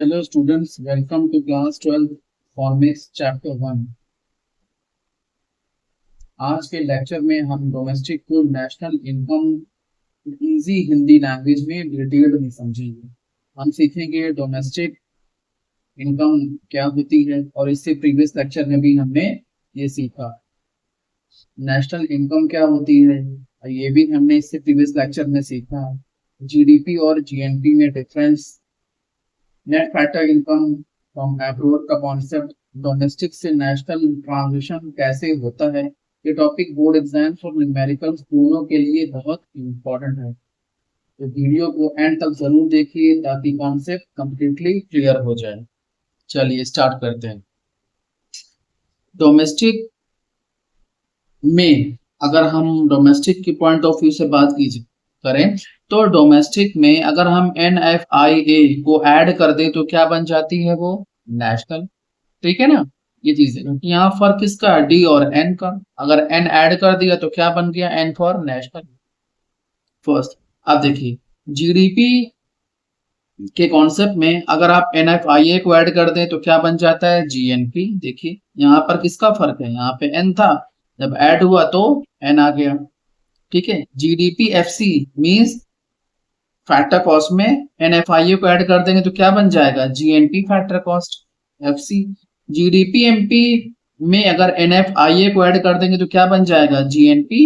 Hello students, welcome to class 12 Phonics chapter 1। आज के lecture में हम डोमेस्टिक को national income easy Hindi language में डिटेल्ड में समझेंगे। हम सीखेंगे डोमेस्टिक इनकम क्या होती है और इससे प्रीवियस लेक्चर में भी हमने ये सीखा। नेशनल इनकम क्या होती है ये भी हमने इससे प्रीवियस लेक्चर में सीखा। जीडीपी और जीएनपी में difference, net factor income from abroad का कॉन्सेप्ट, डोमेस्टिक से नेशनल ट्रांजिशन कैसे होता है। ये टॉपिक बोर्ड एग्जाम्स और न्यूमेरिकल्स दोनों के लिए बहुत इंपॉर्टेंट है, तो वीडियो को एंड तक जरूर देखिए ताकि कॉन्सेप्ट कंप्लीटली क्लियर हो जाए। चलिए स्टार्ट करते हैं। डोमेस्टिक में अगर हम डोमेस्टिक के पॉइंट ऑफ व्यू से बात कीजिए करें तो डोमेस्टिक में अगर हम NFIA को ऐड कर दें तो क्या बन जाती है वो नेशनल। ठीक है ना, ये चीज है क्योंकि यहाँ फर्क किसका है डी और एन का। अगर एन ऐड कर दिया तो क्या बन गया एन फॉर नेशनल फर्स्ट। अब देखिए जीडीपी के कॉन्सेप्ट में अगर आप NFIA को ऐड कर दें तो क्या बन जाता है GNP। देखिए यहाँ पर किसका फर्क है, यहाँ पे एन था, जब ऐड हुआ तो एन आ गया। ठीक है, GDP FC means factor cost में NFIA को ऐड कर देंगे तो क्या बन जाएगा GNP factor cost FC। GDP MP में अगर NFIA को ऐड कर देंगे तो क्या बन जाएगा GNP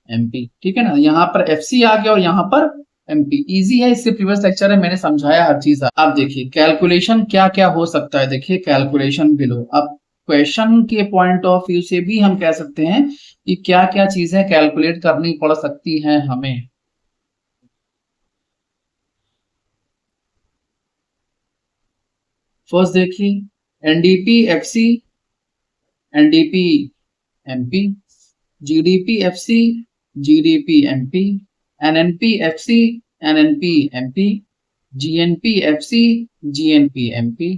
MP। ठीक है ना, यहाँ पर FC आ गया और यहाँ पर MP। इजी है, इससे प्रीवियस लेक्चर में मैंने समझाया हर चीज। अब देखिए कैलकुलेशन क्या क्या हो सकता है। देखिए कैलकुलेशन बिलो, अब क्वेश्चन के पॉइंट ऑफ व्यू से भी हम कह सकते हैं कि क्या क्या चीजें कैलकुलेट करनी पड़ सकती हैं हमें। फर्स्ट देखिए NDP FC, NDP MP, GDP FC, GDP MP, NNP FC, NNP MP, GNP FC, GNP MP.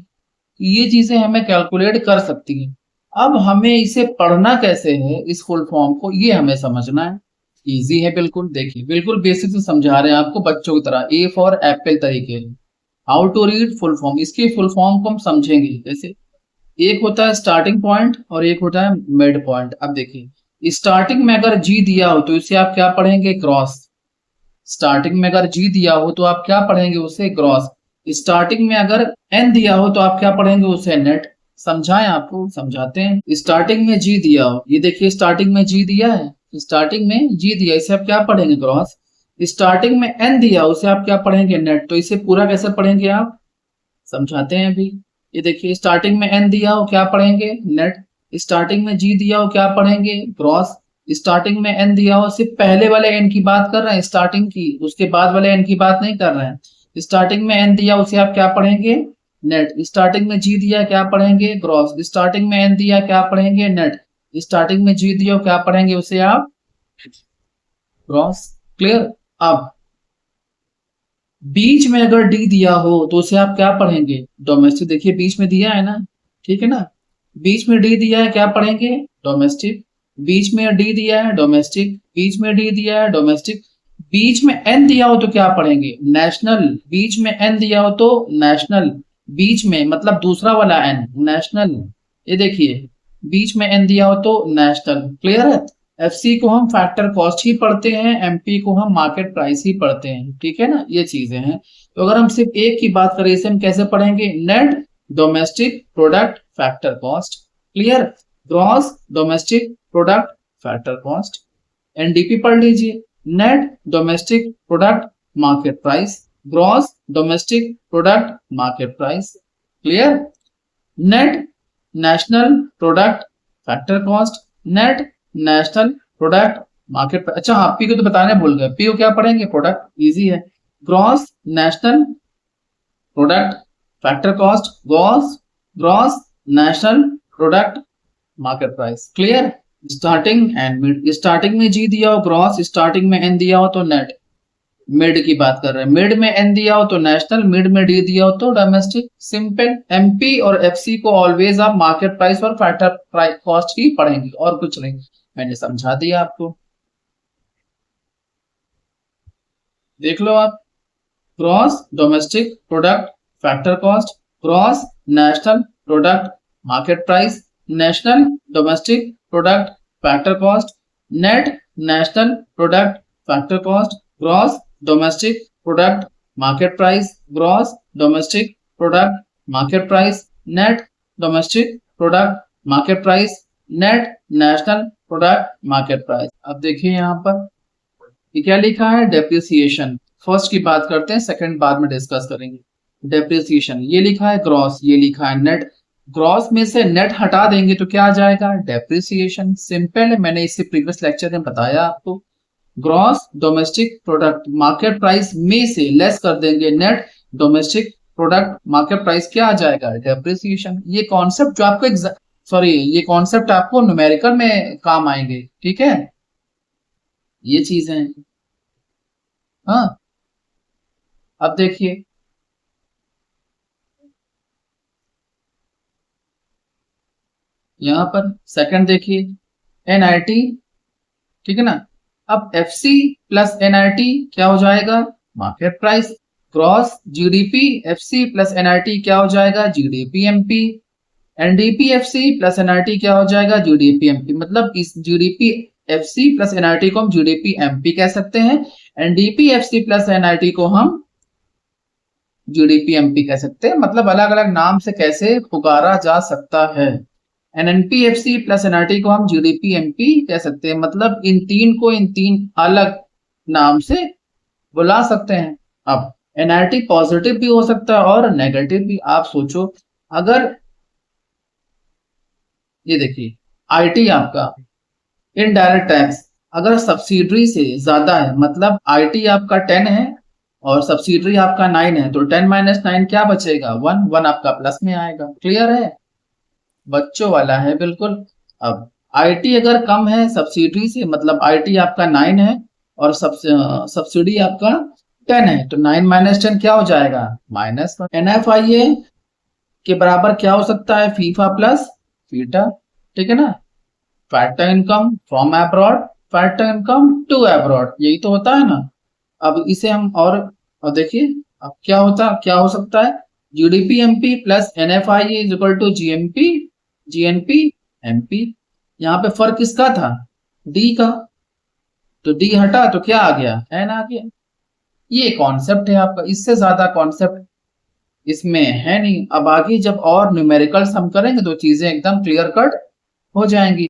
ये चीजें हमें कैलकुलेट कर सकती हैं। अब हमें इसे पढ़ना कैसे है, इस फुल फॉर्म को, ये हमें समझना है। इजी है बिल्कुल, देखिए बिल्कुल बेसिक से समझा रहे हैं आपको बच्चों की तरह, ए फॉर एप्पल तरीके। How to read full form, इसके फुल फॉर्म को हम समझेंगे। जैसे एक होता है स्टार्टिंग पॉइंट और एक होता है मिड पॉइंट। अब देखिए स्टार्टिंग में अगर जी दिया हो तो इसे आप क्या पढ़ेंगे क्रॉस। स्टार्टिंग में अगर जी दिया हो तो आप क्या पढ़ेंगे उसे क्रॉस। स्टार्टिंग में अगर एन दिया हो तो आप क्या पढ़ेंगे उसे नेट। समझाएं, आपको समझाते हैं। स्टार्टिंग में जी दिया हो, ये देखिए स्टार्टिंग में जी दिया है, स्टार्टिंग में जी दिया, इसे आप क्या पढ़ेंगे क्रॉस। स्टार्टिंग में एन दिया उसे आप क्या पढ़ेंगे नेट। तो इसे पूरा कैसे पढ़ेंगे आप, समझाते हैं अभी। ये देखिए स्टार्टिंग में एन दिया हो क्या पढ़ेंगे नेट, स्टार्टिंग में जी दिया हो क्या पढ़ेंगे क्रॉस। स्टार्टिंग में एन दिया हो, सिर्फ पहले वाले एन की बात कर रहे हैं स्टार्टिंग की, उसके बाद वाले एन की बात नहीं कर रहे हैं। स्टार्टिंग में एन दिया उसे आप क्या पढ़ेंगे नेट। स्टार्टिंग में जी दिया क्या पढ़ेंगे क्रॉस। स्टार्टिंग में एन दिया क्या पढ़ेंगे नेट। स्टार्टिंग में जी दिया क्या पढ़ेंगे उसे आप क्रॉस। क्लियर। अब बीच में अगर डी दिया हो तो उसे आप क्या पढ़ेंगे डोमेस्टिक। देखिए बीच में दिया है ना, ठीक है ना, बीच में डी दिया है क्या पढ़ेंगे डोमेस्टिक। बीच में डी दिया है डोमेस्टिक, बीच में डी दिया है डोमेस्टिक। बीच में एन दिया हो तो क्या पढ़ेंगे नेशनल। बीच में एन दिया हो तो नेशनल, बीच में मतलब दूसरा वाला एन नेशनल। ये देखिए बीच में एन दिया हो तो नेशनल। क्लियर है। एफसी को हम फैक्टर कॉस्ट ही पढ़ते हैं, एमपी को हम मार्केट प्राइस ही पढ़ते हैं। ठीक है ना, ये चीजें हैं। तो अगर हम सिर्फ एक की बात करें इसे हम कैसे पढ़ेंगे net domestic product factor cost. Clear. Gross domestic product factor cost. NDP पढ़ लीजिए net domestic product market price, gross domestic product market price. Clear. Net national product factor cost, net national product market. अच्छा हाँ, P को तो बताने भूल गए, P को क्या पढ़ेंगे प्रोडक्ट, इजी है। Gross national product factor cost, gross gross national product market price. Clear. Starting and mid, starting में जी दिया हो ग्रॉस, स्टार्टिंग में एन दिया हो तो नेट। मिड की बात कर रहे हैं, मिड में एन दिया हो तो नेशनल, मिड में डी दिया हो तो डोमेस्टिक। सिंपल। एमपी और एफसी को ऑलवेज आप मार्केट प्राइस और फैक्टर प्राइस कॉस्ट ही पढ़ेंगे और कुछ नहीं, मैंने समझा दिया आपको। देख लो आप, gross domestic product factor cost, gross national product market price, national domestic product factor cost, net national product factor cost, gross domestic product market price, gross domestic product market price, net domestic product market price, net national product market price. अब देखिए यहाँ पर ये क्या लिखा है, depreciation. First की बात करते हैं, सेकंड बाद में डिस्कस करेंगे। डेप्रिसिएशन ये लिखा है ग्रॉस, ये लिखा है नेट। ग्रॉस में से नेट हटा देंगे तो क्या आ जाएगा, डेप्रिसिएशन। सिंपल है, मैंने इससे प्रीवियस लेक्चर में बताया आपको। Gross domestic product market price में से लेस कर देंगे net domestic product market price, क्या आ जाएगा, डेप्रिसिएशन। ये कॉन्सेप्ट जो आपको ये कॉन्सेप्ट आपको न्यूमेरिकल में काम आएंगे, ठीक है, ये चीजें हैं। हाँ, अब देखिए यहां पर सेकंड देखिए, एनआईटी, ठीक है ना। अब एफसी प्लस एनआईटी क्या हो जाएगा, market price. Cross GDP FC plus NIT क्या हो जाएगा, GDP MP. NDP FC plus NIT क्या हो जाएगा, जीडीपी एमपी। मतलब इस जीडीपी एफसी प्लस एनआईटी को हम जीडीपी एमपी कह सकते हैं, एनडीपी एफसी प्लस एनआईटी को हम जीडीपी एमपी कह सकते हैं। मतलब अलग अलग नाम से कैसे पुकारा जा सकता है। एनएनपीएफसी प्लस एनआरटी को हम जीडीपी एमपी कह सकते हैं। मतलब इन तीन अलग नाम से बुला सकते हैं। अब एनआरटी पॉजिटिव भी हो सकता है और नेगेटिव भी। आप सोचो, अगर ये देखिए आईटी आपका इनडायरेक्ट टैक्स अगर सब्सिडरी से ज्यादा है, मतलब आईटी आपका 10 है और सब्सिडरी आपका 9 है, तो 10 माइनस 9 क्या बचेगा, 1। 1 आपका प्लस में आएगा। क्लियर है, बच्चों वाला है बिल्कुल। अब आईटी अगर कम है सब्सिडी से, मतलब आईटी आपका 9 है और सब्सिडी आपका 10 है, तो 9 माइनस 10 क्या हो जाएगा, -1। एनएफआईए के बराबर क्या हो सकता है, फीफा प्लस फीटा, ठीक है ना। Factor income from abroad, factor income to abroad, यही तो होता है ना। अब इसे हम और देखिए अब क्या हो सकता है, GDP MP plus NFIA is equal to GMP GNP MP. यहाँ पे फर्क किसका था, डी का, तो डी हटा तो क्या आ गया, एन आ गया। ये कॉन्सेप्ट है आपका, इससे ज्यादा कॉन्सेप्ट इसमें है नहीं। अब आगे जब और न्यूमेरिकल्स हम करेंगे तो चीजें एकदम क्लियर कट हो जाएंगी।